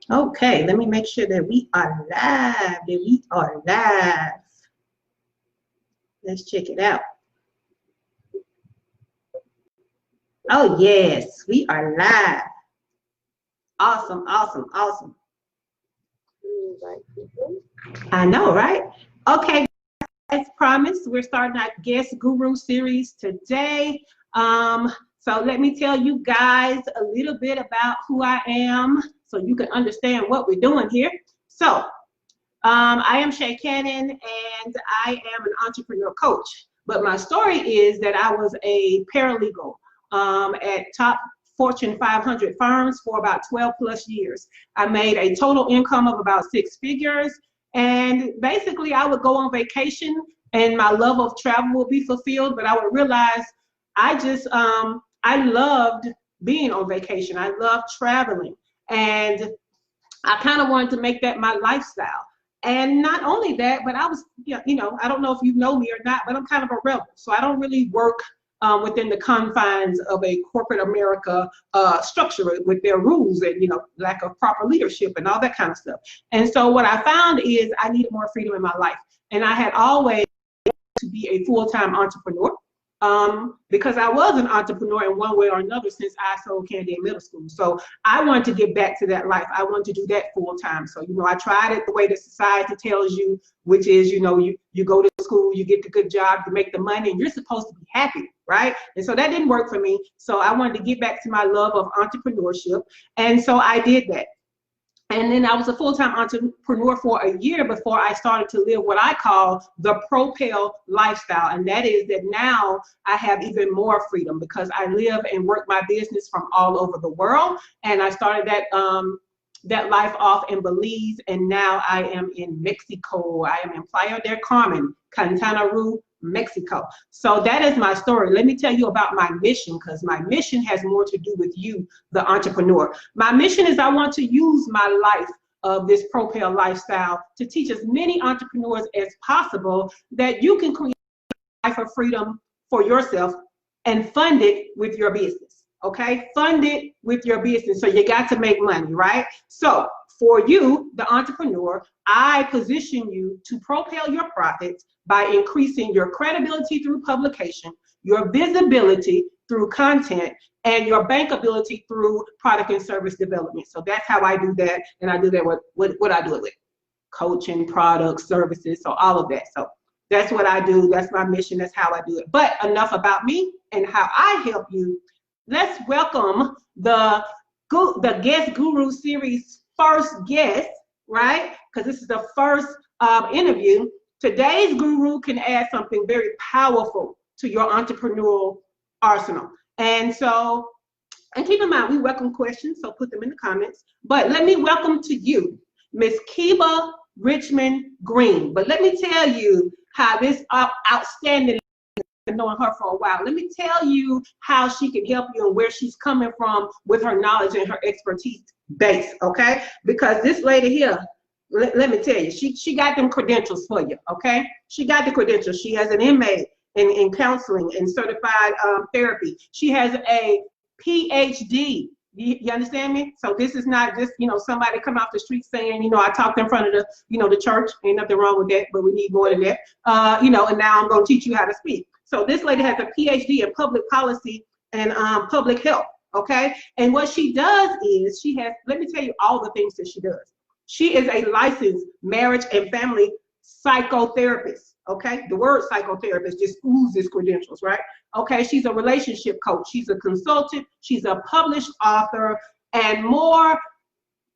Okay, let me make sure that we are live. Let's check it out. Oh, yes, we are live. Awesome, awesome, awesome. I know, right? Okay, as promised, we're starting our guest guru series today. So let me tell you guys a little bit about who I am so you can understand what we're doing here. So I am Sha Cannon, and I am an entrepreneur coach. But my story is that I was a paralegal at top Fortune 500 firms for about 12 plus years. I made a total income of about 6 figures. And basically, I would go on vacation and my love of travel would be fulfilled. But I would realize I loved being on vacation. I loved traveling. And I kind of wanted to make that my lifestyle. And not only that, but I was, I don't know if you know me or not, but I'm kind of a rebel. So I don't really work within the confines of a corporate America structure with their rules and, lack of proper leadership and all that kind of stuff. And so what I found is I needed more freedom in my life. And I had always to be a full-time entrepreneur. Because I was an entrepreneur in one way or another since I sold candy in middle school. So I wanted to get back to that life. I wanted to do that full time. So, I tried it the way the society tells you, which is, you go to school, you get the good job, you make the money, and you're supposed to be happy, right? And so that didn't work for me. So I wanted to get back to my love of entrepreneurship. And so I did that. And then I was a full-time entrepreneur for a year before I started to live what I call the Propel lifestyle. And that is that now I have even more freedom because I live and work my business from all over the world. And I started that life off in Belize, and now I am in Mexico. I am in Playa del Carmen, Quintana Roo, Mexico. So that is my story. Let me tell you about my mission, because my mission has more to do with you, the entrepreneur. My mission is I want to use my life of this Propel lifestyle to teach as many entrepreneurs as possible that you can create a life of freedom for yourself and fund it with your business. Okay, fund it with your business. So you got to make money, right? So for you, the entrepreneur, I position you to propel your profits by increasing your credibility through publication, your visibility through content, and your bankability through product and service development. So that's how I do that. And I do that with what I do it with coaching, products, services, so all of that. So that's what I do. That's my mission. That's how I do it. But enough about me and how I help you. Let's welcome the Guest Guru Series first guest, right? Because this is the first interview. Today's guru can add something very powerful to your entrepreneurial arsenal. And keep in mind, we welcome questions, so put them in the comments. But let me welcome to you, Miss Keba Richmond Green. But let me tell you how this outstanding, knowing her for a while, let me tell you how she can help you and where she's coming from with her knowledge and her expertise base, okay? Because this lady here, let me tell you, she got them credentials for you, okay? She got the credentials. She has an MA in counseling and certified therapy. She has a PhD. You understand me? So this is not just, somebody come off the street saying, I talked in front of the, the church. Ain't nothing wrong with that, but we need more than that. And now I'm going to teach you how to speak. So this lady has a PhD in public policy and public health, okay? And what she does is let me tell you all the things that she does. She is a licensed marriage and family psychotherapist, okay? The word psychotherapist just oozes credentials, right? Okay, she's a relationship coach. She's a consultant. She's a published author, and more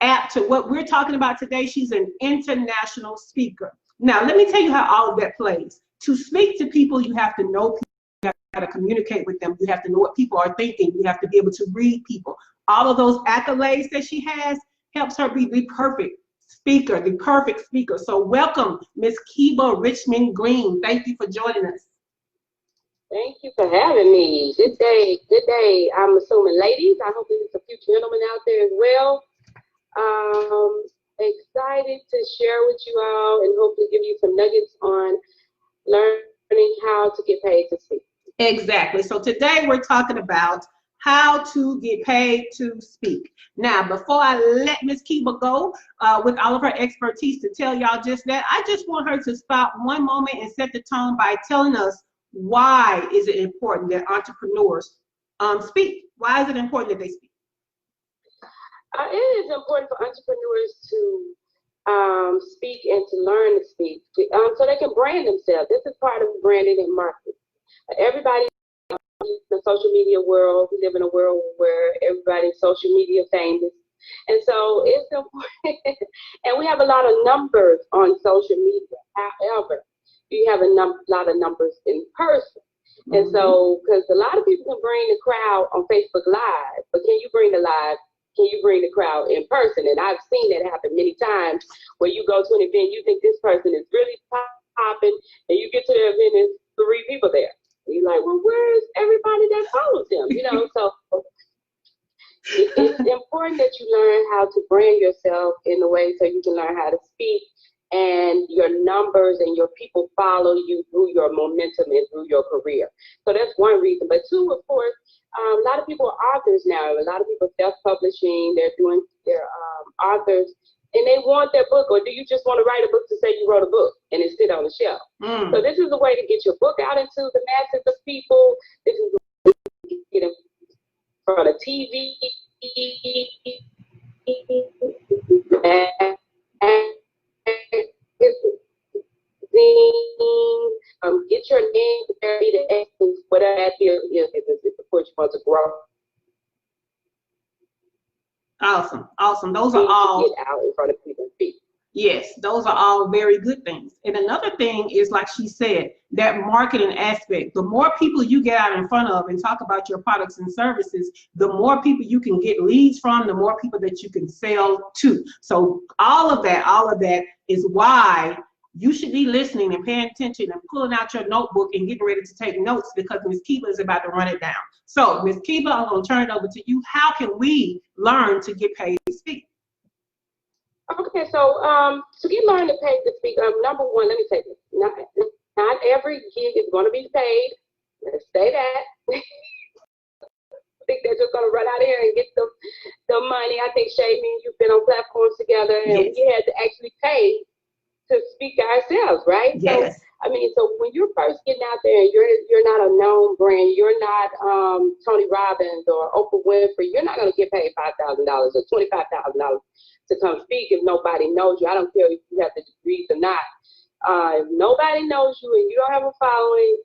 apt to what we're talking about today, she's an international speaker. Now, let me tell you how all of that plays. To speak to people, you have to know people, you have to communicate with them, you have to know what people are thinking, you have to be able to read people. All of those accolades that she has helps her be the perfect speaker, the perfect speaker. So welcome, Miss Keba Richmond Green. Thank you for joining us. Thank you for having me. Good day, I'm assuming ladies. I hope there's a few gentlemen out there as well. Excited to share with you all and hopefully give you some nuggets on learning how to get paid to speak. Exactly. So today we're talking about how to get paid to speak. Now, before I let Miss Keba go with all of her expertise to tell y'all just that, I just want her to stop one moment and set the tone by telling us why is it important that entrepreneurs speak? Why is it important that they speak? It is important for entrepreneurs to speak and to learn to speak so they can brand themselves. This is part of branding and marketing. Everybody in the social media world, we live in a world where everybody's social media famous. And so it's important. And we have a lot of numbers on social media. However, you have a lot of numbers in person. And so, because a lot of people can bring the crowd on Facebook Live, but can you bring the crowd in person? And I've seen that happen many times where you go to an event, you think this person is really popping, and you get to the event and there's 3 people there. And you're like, well, where's everybody that follows them? You know, so it's important that you learn how to brand yourself in a way so you can learn how to speak, and your numbers and your people follow you through your momentum and through your career. So that's one reason. But two, of course, a lot of people are authors now. A lot of people self-publishing. They're doing their authors, and they want their book. Or do you just want to write a book to say you wrote a book and it sit on the shelf? So this is a way to get your book out into the masses of people. This is a way to get in front of TV. Get your name, the essence, whatever that is, of course you want to grow. Awesome. Those are all get out in front of people and speak. Yes, those are all very good things. And another thing is, like she said, that marketing aspect. The more people you get out in front of and talk about your products and services, the more people you can get leads from, the more people that you can sell to. So all of that is why you should be listening and paying attention and pulling out your notebook and getting ready to take notes, because Ms. Keba is about to run it down. So Ms. Keba, I'm going to turn it over to you. How can we learn to get paid to speak? Okay, so to get learned to pay to speak, number one, let me say this. Not every gig is going to be paid. Let's say that. I think they're just going to run out here and get the money. I think, Shay, me and you've been on platforms together, and we had to actually pay to speak ourselves, right? Yes. So, I mean, so when you're first getting out there and you're not a known brand, you're not Tony Robbins or Oprah Winfrey, you're not going to get paid $5,000 or $25,000 to come speak if nobody knows you. I don't care if you have the degrees or not. If nobody knows you and you don't have a following,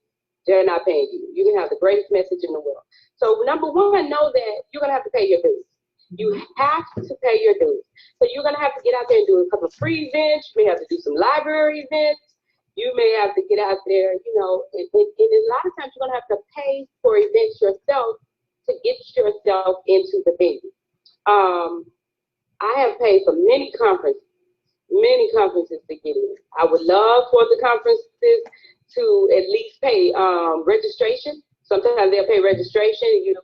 they're not paying you. You can have the greatest message in the world. So number one, know that you're going to have to pay your dues. You have to pay your dues. So you're going to have to get out there and do a couple of free events. You may have to do some library events. You may have to get out there, you know, and a lot of times you're going to have to pay for events yourself to get yourself into the venue. I have paid for many conferences to get in. I would love for the conferences to at least pay registration. Sometimes they'll pay registration. You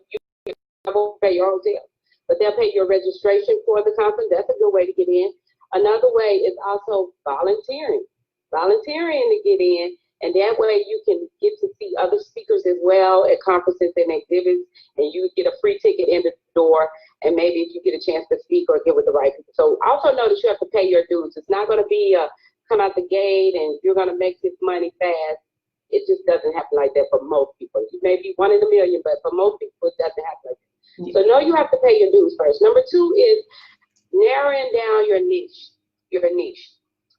won't pay your hotel, but they'll pay your registration for the conference. That's a good way to get in. Another way is also volunteering to get in, and that way you can get to see other speakers as well at conferences and exhibits, and you get a free ticket in the door, and maybe if you get a chance to speak or get with the right people. So also know that you have to pay your dues. It's not going to be come out the gate and you're going to make this money fast. It just doesn't happen like that for most people. You may be one in a million, but for most people, it doesn't happen like that. So know you have to pay your dues first. Number two is narrowing down your niche.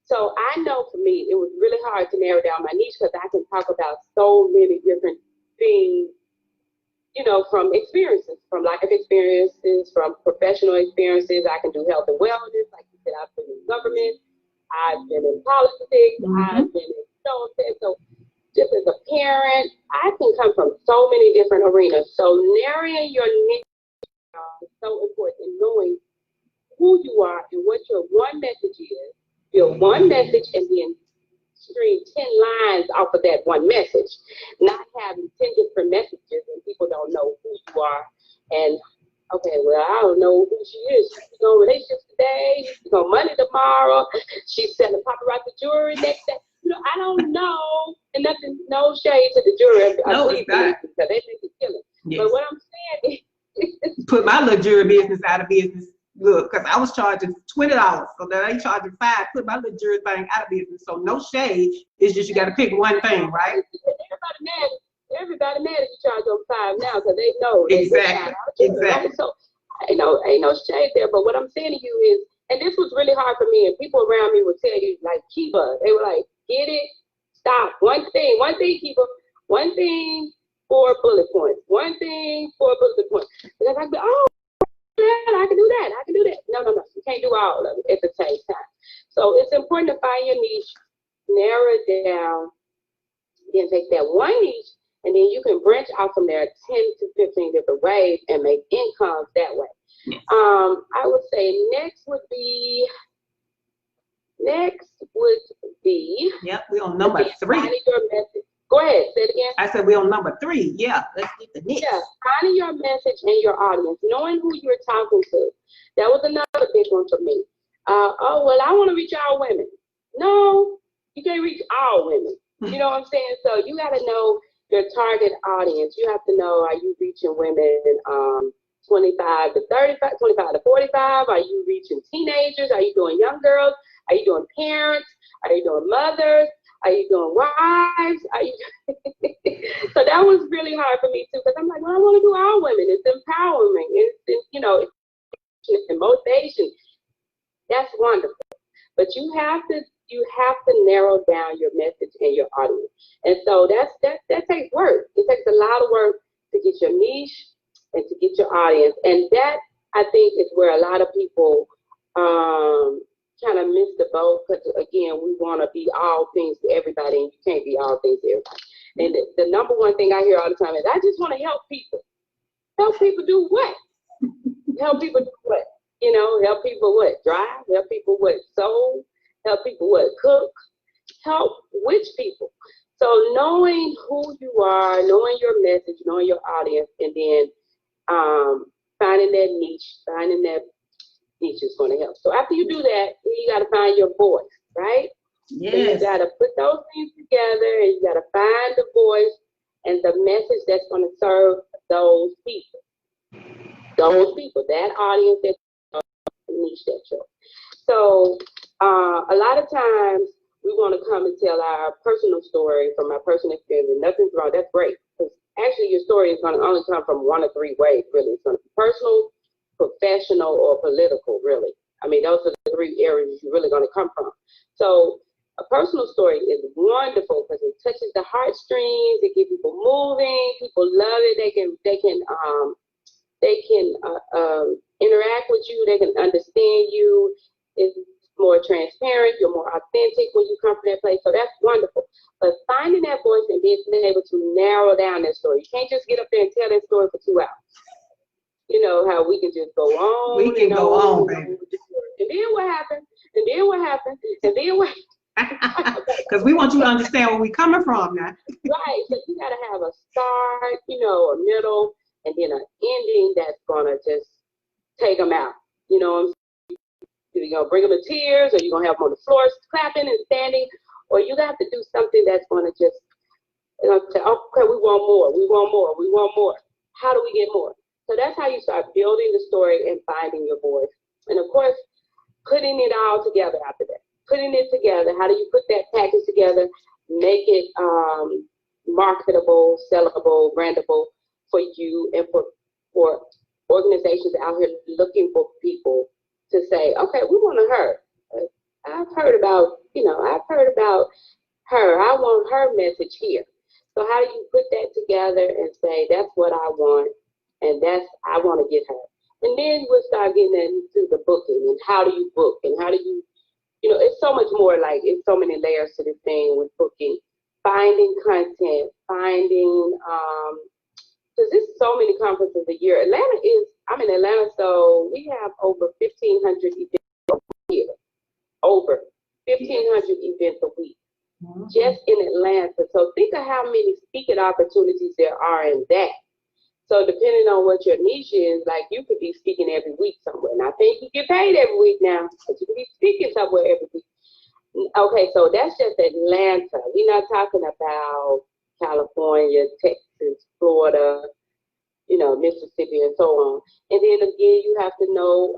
So I know for me, it was really hard to narrow down my niche because I can talk about so many different things, you know, from experiences, from life experiences, from professional experiences. I can do health and wellness. Like you said, I've been in government. I've been in politics. I've been in so just as a parent, I can come from so many different arenas. So narrowing your niche is so important, in knowing who you are and what your one message is. Build one message and then string 10 lines off of that one message. Not having 10 different messages and people don't know who you are. And okay, well, I don't know who she is. She's on relationships today. She's on money tomorrow. She's selling paparazzi jewelry next day. You know, I don't know. And nothing, no shade to the jewelry. No, it's not. Because they think it's killing. Yes. But what I'm saying Put my little jewelry business out of business. Look, because I was charging $20, so now they charging $5. Put my little jewelry thing out of business. So no shade. It's just you got to pick one thing, right? Everybody mad if you charge them $5 now because they know. Exactly. Exactly. Right? So ain't no shade there. But what I'm saying to you is, and this was really hard for me, and people around me would tell you, like, Keba, they were like, get it, stop. One thing, Keba, one thing, 4 bullet points. One thing, 4 bullet points. Because I'd be, oh, I can do that. No. You can't do all of it at the same time. So it's important to find your niche, narrow it down, then take that one niche, and then you can branch out from there 10 to 15 different ways and make incomes that way. Yes. I would say next would be. Yep, we're on number 3. Finding your message. Go ahead, say it again. I said we're on number 3. Yeah, let's get the niche. Yeah, finding your message and your audience, knowing who you're talking to. That was another big one for me. Oh, well, I want to reach all women. No, you can't reach all women. You know what I'm saying? So you got to know your target audience. You have to know, are you reaching women 25 to 35, 25 to 45? Are you reaching teenagers? Are you doing young girls? Are you doing parents? Are you doing mothers? Are you doing wives? Are you? So that was really hard for me too, because I'm like, well, I want to do all women. It's empowerment. It's motivation. That's wonderful. But you have to narrow down your message and your audience. And so that takes work. It takes a lot of work to get your niche and to get your audience. And that, I think, is where a lot of people kind of miss the boat, because, again, we want to be all things to everybody, and you can't be all things to everybody. And the number one thing I hear all the time is, I just want to help people. Help people do what? Help people do what? Help people what? Drive? Help people what? Sew? Help people what? Cook? Help which people? So knowing who you are, knowing your message, knowing your audience, and then finding that niche is going to help. So after you do that, you got to find your voice, right? Yes. So you got to put those things together, and you got to find the voice and the message that's going to serve those people. That audience, that niche, that show. So a lot of times we want to come and tell our personal story from our personal experience, and nothing's wrong. That's great. Because actually your story is going to only come from 1 of 3 ways, really. It's going to be personal, professional, or political, really. I mean, those are the 3 areas you're really going to come from. So a personal story is wonderful because it touches the heartstrings. It gets people moving. People love it. They can interact with you. They can understand you. It's more transparent. You're more authentic when you come from that place. So that's wonderful. But finding that voice and being able to narrow down that story. You can't just get up there and tell that story for 2 hours. You know how we can just go on. We can go on, baby. And then what happened? And then what happened? And then what? Because we want you to understand where we're coming from now. Right. So you got to have a start, a middle, and then an ending that's going to just take them out. You know, you're going to bring them to tears, or you're going to have them on the floor clapping and standing, or you have to do something that's going to just say, okay, we want more. How do we get more? So that's how you start building the story and finding your voice. And of course, putting it all together after that. Putting it together, how do you put that package together, make it marketable, sellable, brandable for you and for organizations out here looking for people to say, okay, we want her. I've heard about her. I want her message here. So how do you put that together and say, that's what I want, and I want to get her. And then we'll start getting into the booking and how do you book and how do you, it's so much more, like, it's so many layers to this thing with booking, finding content, because there's so many conferences a year. I'm in Atlanta, so we have over 1,500 events a year. Over 1,500 events a week, just in Atlanta. So think of how many speaking opportunities there are in that. So depending on what your niche is, like, you could be speaking every week somewhere. And I think you get paid every week now, but you could be speaking somewhere every week. Okay, so that's just Atlanta. We're not talking about California, Texas, Florida, Mississippi and so on. And then again, you have to know,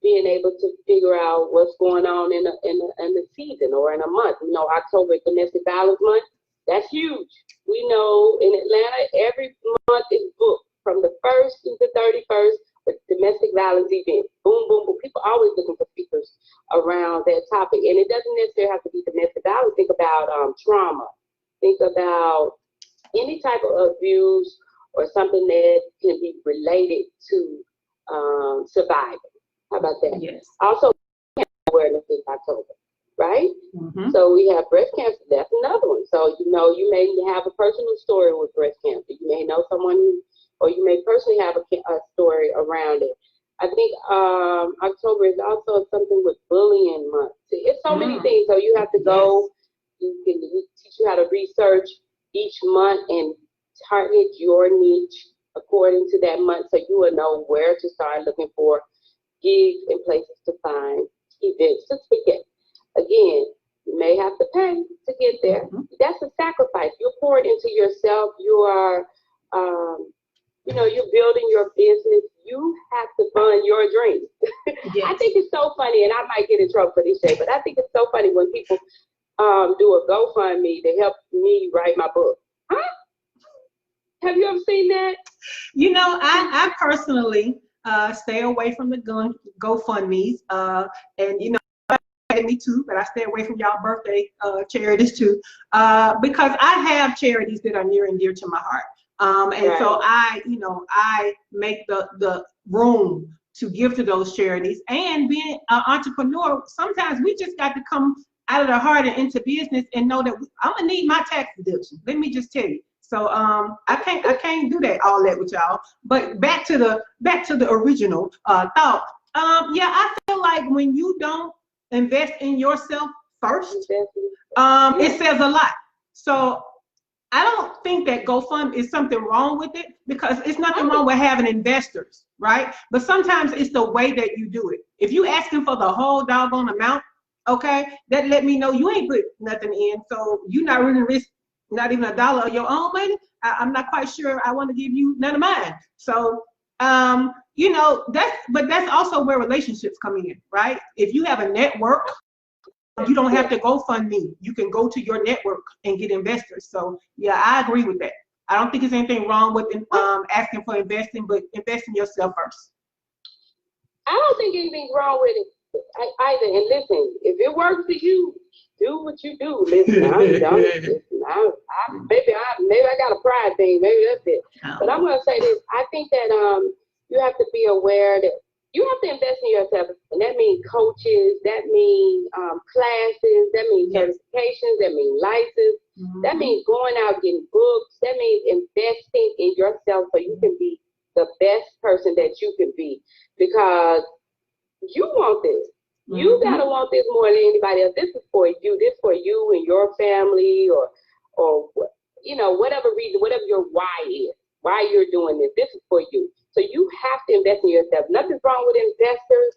being able to figure out what's going on in the season or in a month. October is Domestic Violence Month. That's huge. We know in Atlanta, every month is booked from the 1st to the 31st with domestic violence events. Boom, boom, boom. People are always looking for speakers around that topic. And it doesn't necessarily have to be domestic violence. Think about trauma. Think about any type of abuse or something that can be related to surviving. How about that? Yes. Also, awareness is October, right? Mm-hmm. So we have breast cancer. That's another one. So, you may have a personal story with breast cancer. You may know someone or you may personally have a story around it. I think October is also something with bullying month. See, it's so many things. So you have to go. We teach you how to research each month and target your niche according to that month, so you will know where to start looking for gigs and places to find events to speak at. Again, you may have to pay to get there. That's a sacrifice. You're pouring into yourself. You are, you're building your business. You have to fund your dreams. Yes. I think it's so funny, and I might get in trouble for this shit, but I think it's so funny when people do a GoFundMe to help me write my book. Huh? Have you ever seen that? I personally stay away from the GoFundMes, and me too, but I stay away from y'all birthday charities too, because I have charities that are near and dear to my heart, and so I make the room to give to those charities. And being an entrepreneur, sometimes we just got to come out of the heart and into business and know that I'm gonna need my tax deduction. Let me just tell you. So I can't do all that with y'all. But back to the original thought. I feel like when you don't invest in yourself first, it says a lot. So I don't think that GoFundMe is something wrong with it, because it's nothing wrong with having investors, right? But sometimes it's the way that you do it. If you asking for the whole doggone amount, okay, that let me know you ain't put nothing in, so you're not really risk not even $1 of your own money. I'm not quite sure I want to give you none of mine. So that's also where relationships come in, right? If you have a network, you don't have to GoFundMe. You can go to your network and get investors. So yeah, I agree with that. I don't think there's anything wrong with asking for investing, but invest in yourself first. I don't think anything's wrong with it either. And listen, if it works for you, do what you do. Listen, maybe I got a pride thing. Maybe that's it. But I'm going to say this. I think that you have to be aware that you have to invest in yourself. And that means coaches. That means classes. That means certifications. That means license. That means going out getting books. That means investing in yourself so you can be the best person that you can be. Because you want this. You gotta want this more than anybody else. This is for you. This is for you and your family, or whatever reason, whatever your why is, why you're doing this. This is for you. So you have to invest in yourself. Nothing's wrong with investors.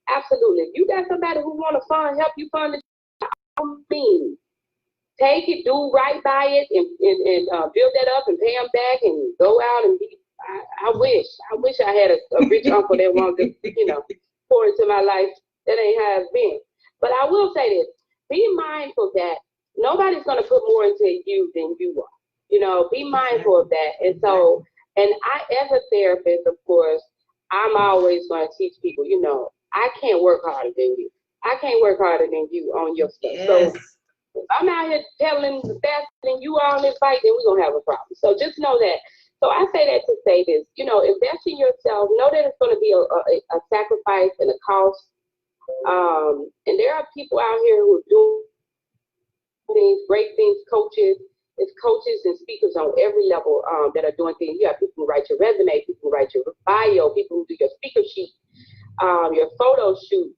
Absolutely. If you got somebody who want to help you fund it, take it, do right by it, and build that up and pay them back and go out and be. I wish I had a rich uncle that wanted to, pour into my life. That ain't how it's been. But I will say this, be mindful that nobody's going to put more into you than you are. Be mindful of that. And so, and I, as a therapist, of course, I'm always going to teach people, I can't work harder than you. I can't work harder than you on your stuff. Yes. So if I'm out here telling faster than you are on this bike, then we're going to have a problem. So just know that. So I say that to say this, invest in yourself. Know that it's going to be a sacrifice and a cost. And there are people out here who are doing things, great things, coaches. It's coaches and speakers on every level that are doing things. You have people who write your resume, people who write your bio, people who do your speaker sheet, your photo shoot,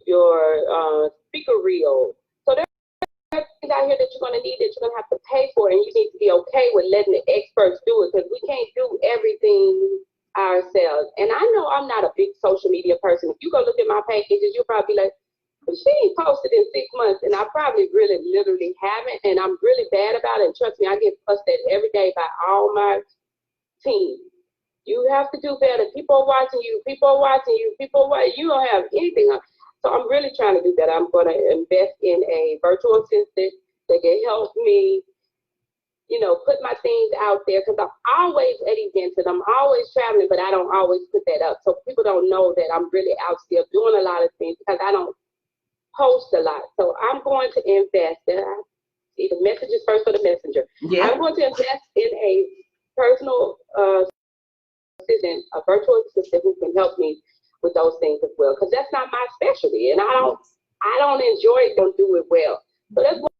your speaker reel. So there are things out here that you're going to need, that you're going to have to pay for, and you need to be okay with letting the experts do it, because we can't do everything ourselves. And I know I'm not a big social media person. If you go look at my pages, you'll probably be like, well, she ain't posted in 6 months, and I probably really literally haven't, and I'm really bad about it. And trust me, I get fussed at every day by all my team. You have to do better. People are watching you. People are watching you. People are watching. You don't have anything. So I'm really trying to do that. I'm going to invest in a virtual assistant that can help me, you know, put my things out there, because I'm always at events and I'm always traveling, but I don't always put that up. So people don't know that I'm really out still doing a lot of things because I don't post a lot. So I'm going to invest. See, the messages first for the messenger. Yeah. I'm going to invest in a personal assistant, a virtual assistant who can help me with those things as well, because that's not my specialty, and I don't enjoy it, don't do it well. So that's what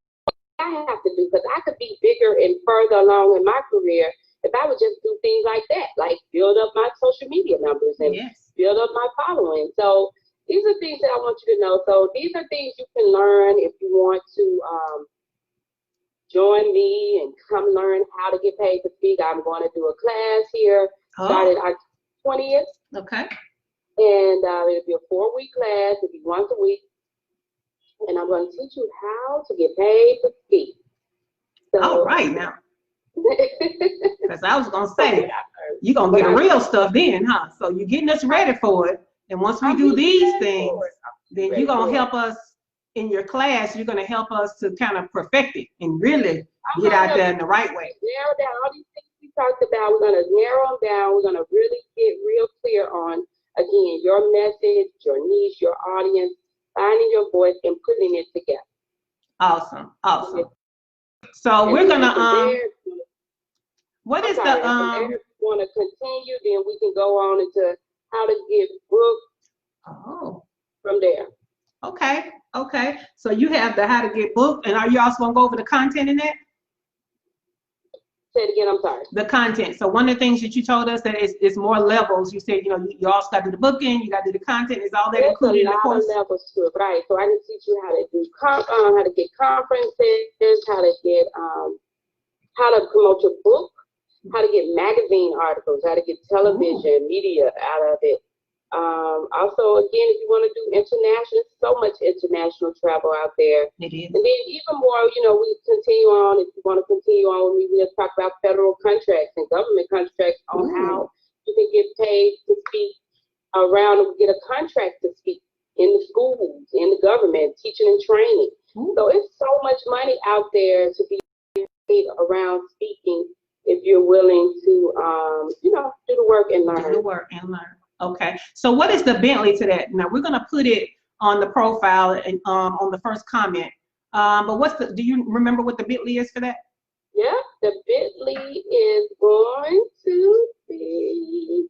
I have to do, because I could be bigger and further along in my career if I would just do things like that, like build up my social media numbers and build up my following. So these are things that I want you to know. So these are things you can learn if you want to join me and come learn how to get paid to speak. I'm going to do a class here, started October 20th. Okay. And it'll be a 4-week class. It'll be once a week. And I'm going to teach you how to get paid to speak. So, all right now. Because I was going to say, you're going to get real stuff then, huh? So you're getting us ready for it. And once we do these things, then you're going to help us in your class. You're going to help us to kind of perfect it and really get out there in the right way. Narrow down all these things we talked about. We're going to narrow them down. We're going to really get real clear on, again, your message, your niche, your audience, finding your voice and putting it together. Awesome. Awesome. So and we're going to, what is the, if you want to continue, then we can go on into how to get booked from there. Okay. Okay. So you have the how to get booked, and are you also going to go over the content in that? Say it again, I'm sorry. The content. So one of the things that you told us that is more levels. You said, you know, you also got to do the booking, you got to do the content. Is all that included in the course? There's a lot of levels to it, right? So I can teach you how to do how to get conferences, how to get how to promote your book, how to get magazine articles, how to get television media out of it. Also, again, if you want to do international, so much international travel out there. It is. And then even more, you know, we continue on. If you want to continue on with me, we'll talk about federal contracts and government contracts on how you can get paid to speak around and get a contract to speak in the schools, in the government, teaching and training. So it's so much money out there to be paid around speaking if you're willing to, you know, do the work and learn. Do the work and learn. Okay, so what is the Bentley to that? Now we're gonna put it on the profile and on the first comment. But what's the? Do you remember what the Bentley is for that? Yeah, the Bentley is going to be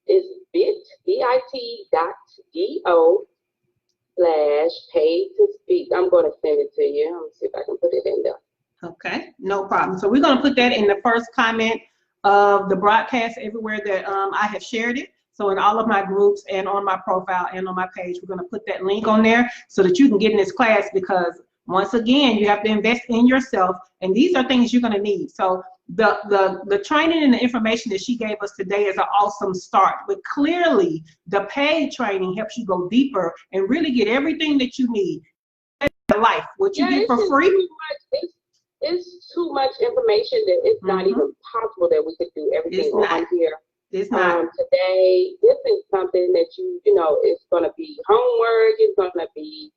is bit.do/paid to speak. I'm going to send it to you. Let me see if I can put it in there. Okay, no problem. So we're going to put that in the first comment of the broadcast everywhere that I have shared it. So in all of my groups and on my profile and on my page, we're going to put that link on there so that you can get in this class, because once again, you have to invest in yourself, and these are things you're going to need. So the training and the information that she gave us today is an awesome start, but clearly the paid training helps you go deeper and really get everything that you need in life. What you get for free. It's too much information that it's not even possible that we could do everything on here. It's not. Today, this is something that you know, it's going to be homework. It's going to be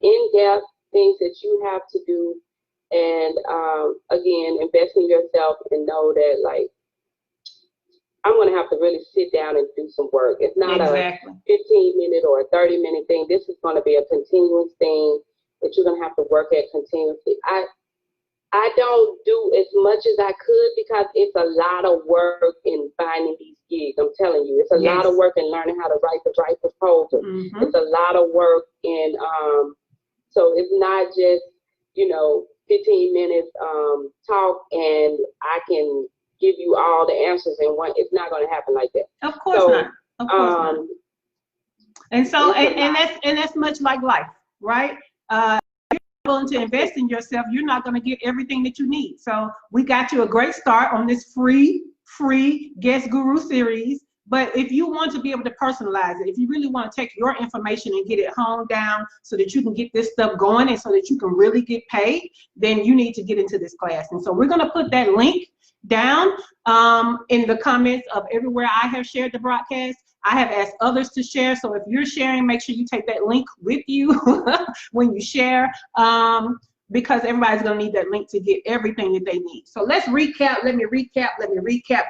in-depth things that you have to do. And again, invest in yourself and know that, like, I'm going to have to really sit down and do some work. It's not a 15-minute or a 30-minute thing. This is going to be a continuous thing that you're going to have to work at continuously. I don't do as much as I could because it's a lot of work in finding these gigs. I'm telling you, it's a lot of work in learning how to write the right proposal. It's a lot of work in, so it's not just, you know, 15 minutes talk and I can give you all the answers in one. It's not going to happen like that. Of course not. Of course not. And so, and that's much like life, right? Willing to invest in yourself, you're not going to get everything that you need. So we got you a great start on this free Guest Guru series. But if you want to be able to personalize it, if you really want to take your information and get it honed down so that you can get this stuff going and so that you can really get paid, then you need to get into this class. And so we're going to put that link down in the comments of everywhere I have shared the broadcast. I have asked others to share, so if you're sharing, make sure you take that link with you when you share, because everybody's going to need that link to get everything that they need. So let's recap. Let me recap,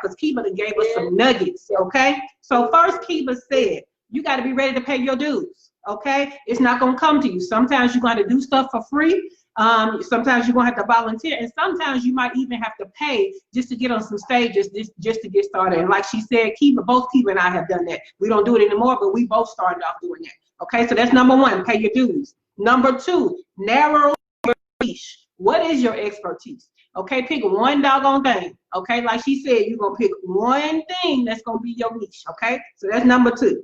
because Keba gave us some nuggets, okay? So first, Keba said, you got to be ready to pay your dues, okay? It's not going to come to you. Sometimes you're going to do stuff for free. Sometimes you're going to have to volunteer, and sometimes you might even have to pay just to get on some stages, just to get started. And like she said, both Keba and I have done that. We don't do it anymore, but we both started off doing that. Okay, so that's number one, pay your dues. Number two, narrow your niche. What is your expertise? Okay, pick one doggone thing. Okay, like she said, you're going to pick one thing that's going to be your niche. Okay, so that's number two.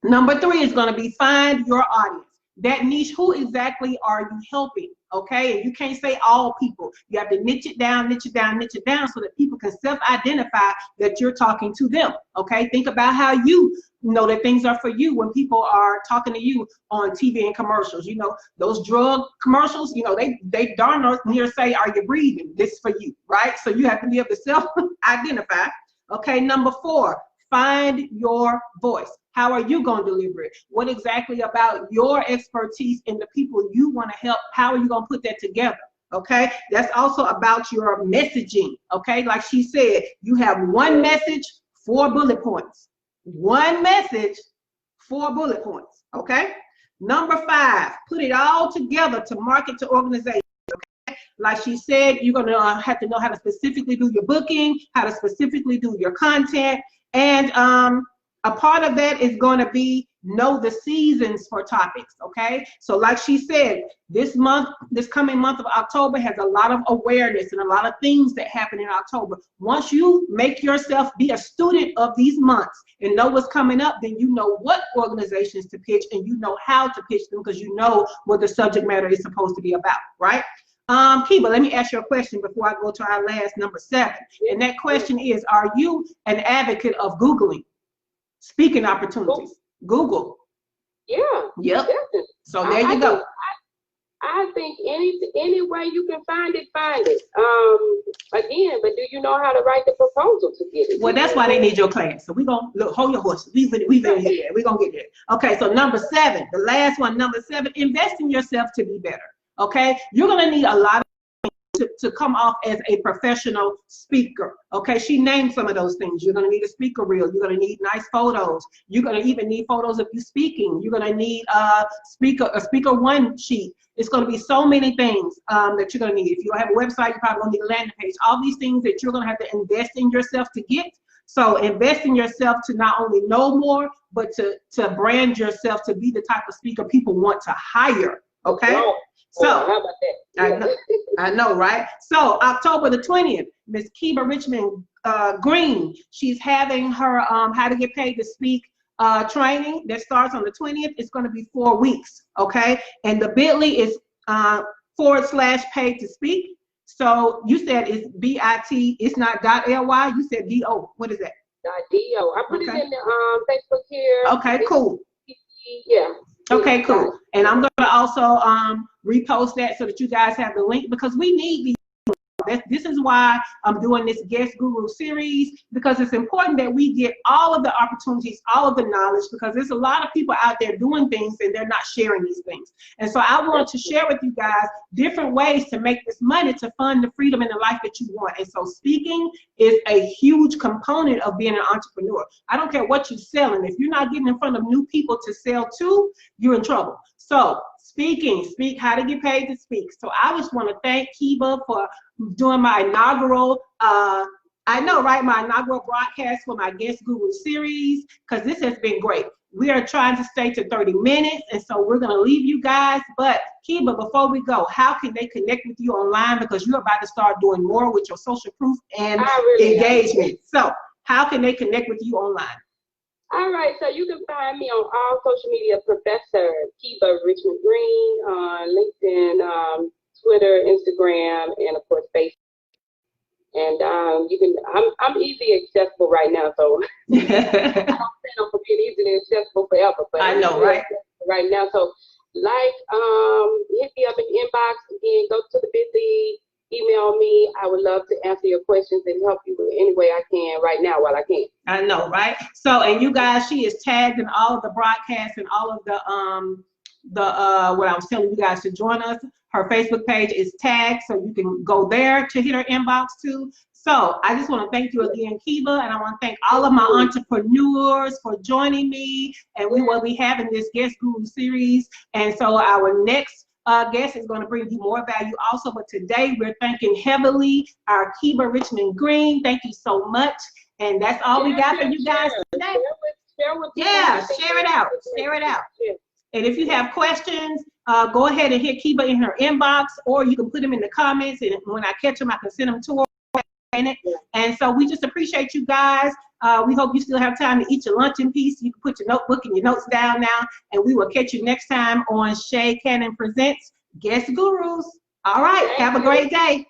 Number three is going to be find your audience. That niche, who exactly are you helping? Okay, and you can't say all people. You have to niche it down, niche it down, niche it down so that people can self-identify that you're talking to them. Okay, think about how you know that things are for you when people are talking to you on TV and commercials. You know, those drug commercials, you know, they darn near say, are you breathing? This is for you, right? So you have to be able to self-identify. Okay, number four, find your voice. How are you going to deliver it? What exactly about your expertise and the people you want to help? How are you going to put that together? Okay, that's also about your messaging. Okay, like she said, you have one message, 4 bullet points. One message, 4 bullet points. Okay, number five, put it all together to market to organizations. Okay, like she said, you're going to have to know how to specifically do your booking, how to specifically do your content, and a part of that is going to be know the seasons for topics, okay? So like she said, this coming month of October has a lot of awareness and a lot of things that happen in October. Once you make yourself be a student of these months and know what's coming up, then you know what organizations to pitch and you know how to pitch them because you know what the subject matter is supposed to be about, right? Keba, let me ask you a question before I go to our last number 7. And that question is, are you an advocate of Googling speaking opportunities? Google. Yeah. Yep. Definitely. So there you go. I think any way you can find it, find it. Again, but do you know how to write the proposal to get it? Well, that's why they need your class. So we're gonna look, hold your horses. We're gonna get there. We're gonna get there. Okay, so number 7, the last one, number 7, invest in yourself to be better. Okay, you're gonna need a lot of to come off as a professional speaker. Okay, she named some of those things. You're going to need a speaker reel. You're going to need nice photos. You're going to even need photos of you speaking. You're going to need a speaker one sheet. It's going to be so many things that you're going to need. If you don't have a website, you're probably going to need a landing page. All these things that you're going to have to invest in yourself to get. So invest in yourself to not only know more, but to brand yourself to be the type of speaker people want to hire. Okay. So how about that? Yeah. I know, right? So October the 20th, Miss Keba Richmond Green, she's having her how to get paid to speak training that starts on the 20th. It's going to be 4 weeks, okay? And the bit.ly is /paid to speak. So you said it's BIT, it's not .ly, you said .do. What is that? .do. I put it in the Facebook here. Okay, cool. Yeah. Okay, cool. And I'm going to also repost that so that you guys have the link because we need these. This is why I'm doing this Guest Guru series, because it's important that we get all of the opportunities, all of the knowledge, because there's a lot of people out there doing things and they're not sharing these things. And so I want to share with you guys different ways to make this money to fund the freedom and the life that you want. And so speaking is a huge component of being an entrepreneur. I don't care what you're selling. If you're not getting in front of new people to sell to, you're in trouble. So speak, how to get paid to speak. So I just want to thank Keba for doing my inaugural, my inaugural broadcast for my Guest Guru series, because this has been great. We are trying to stay to 30 minutes, and so we're going to leave you guys. But Keba, before we go, how can they connect with you online? Because you're about to start doing more with your social proof and engagement. So how can they connect with you online? All right, so you can find me on all social media, Professor Keba Richmond Green, on LinkedIn, Twitter, Instagram, and of course Facebook. And I'm easy accessible right now, so I don't plan on for being easily accessible forever. But I know, right? Right now, so hit me up in the inbox again. Go to the Bitly, email me. I would love to answer your questions and help you in any way I can right now while I can. I know, right? So, and you guys, she is tagged in all of the broadcasts and all of the what I was telling you guys to join us. Her Facebook page is tagged, so you can go there to hit her inbox too. So I just want to thank you again, Keba, and I want to thank all of my entrepreneurs for joining me. And we will be having this Guest Guru series. And so our next guest is going to bring you more value also. But today we're thanking heavily our Keba Richmond Green. Thank you so much. And that's all we got for you guys today. Share it out. Share it out. And if you have questions, go ahead and hit Keba in her inbox, or you can put them in the comments, and when I catch them, I can send them to her. And so we just appreciate you guys. We hope you still have time to eat your lunch in peace. You can put your notebook and your notes down now, and we will catch you next time on Sha Cannon Presents Guest Gurus. All right, have a great day.